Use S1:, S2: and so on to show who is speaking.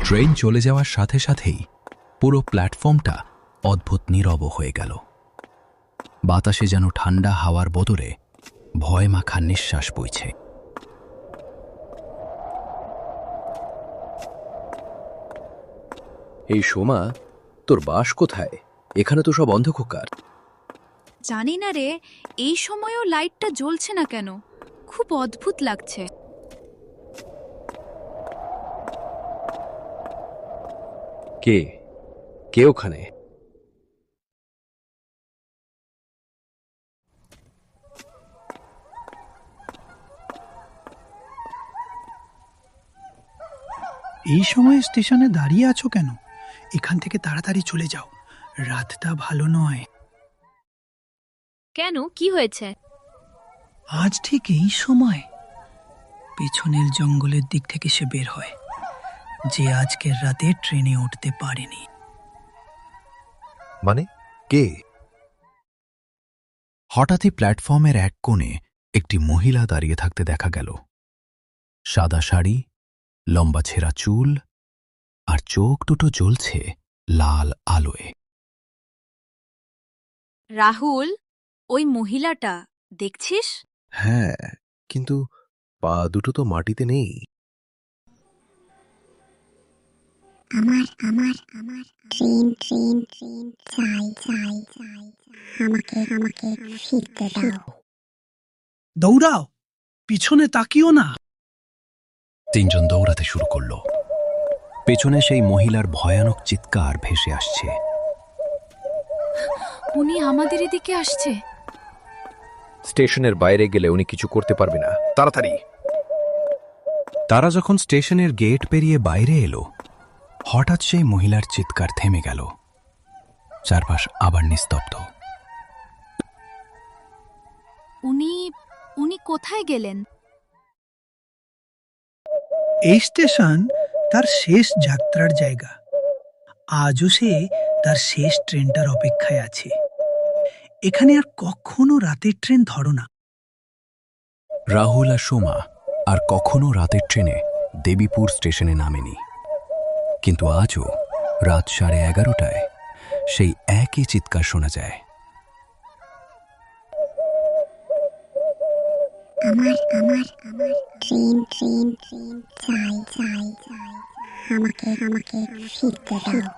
S1: Train চলে যাওয়ার সাথে সাথেই পুরো প্ল্যাটফর্মটা অদ্ভুত নীরব হয়ে গেল। বাতাসে যেন ঠান্ডা হাওয়ার বদলে ভয় মাখা নিঃশ্বাস বইছে।
S2: এই সোমা, তোর বাস কোথায়? এখানে তো সব অন্ধকার।
S3: জানি না রে, এই সময়ও লাইটটা জ্বলছে না কেন, খুব অদ্ভুত লাগছে।
S2: কে কে ওখানে?
S4: এই সময় স্টেশনে দাঁড়িয়ে আছো কেন? এখান থেকে তাড়াতাড়ি চলে যাও, রাতটা ভালো নয়।
S3: কেন, কি হয়েছে?
S4: আজ ঠিক এই সময় পেছনের জঙ্গলের দিক থেকে সে বের হয়, যে আজকের রাতে ট্রেনে উঠতে পারেনি।
S5: মানে কে?
S1: হঠাৎই প্ল্যাটফর্মের এক কোণে একটি মহিলা দাঁড়িয়ে থাকতে দেখা গেল। সাদা শাড়ি, লম্বা ছেঁড়া চুল, আর চোখ দুটো জ্বলছে লাল আলোয়।
S3: রাহুল, ওই মহিলাটা দেখছিস?
S5: হ্যাঁ, কিন্তু পা দুটো তো মাটিতে নেই।
S6: আমার আমার আমার ট্রেন ট্রেন ট্রেন চাই চাই চাই, আমাকে আমাকে ফিরতে দাও।
S4: দৌড়াও, পিছনে তাকিও না।
S1: তিনজন দৌড়াতে শুরু করল। পেছনে সেই মহিলার ভয়ানক চিৎকার ভেসে আসছে।
S3: উনি আমাদের দিকে আসছে।
S2: স্টেশনের বাইরে গেলে উনি কিছু করতে পারবে না, তাড়াতাড়ি।
S1: তারা যখন স্টেশনের গেট পেরিয়ে বাইরে এলো, হঠাৎ সেই মহিলার চিৎকার থেমে গেল। চারপাশ আবার নিস্তব্ধ।
S3: উনি উনি কোথায় গেলেন?
S4: এই স্টেশন তার শেষ যাত্রার জায়গা। আজও সে তার শেষ ট্রেনটার অপেক্ষায় আছে। এখানে আর কখনো রাতের ট্রেন ধরো না।
S1: রাহুল আর সোমা আর কখনো রাতের ট্রেনে দেবীপুর স্টেশনে নামেনি, কিন্তু আজও রাত 11:30টায় সেই একই চিৎকার শোনা যায়।
S6: আমার আমার আমার ট্রেন ট্রেন ট্রেন চাই চাই চাই, আমাকে আমাকে ফিরতে দাও।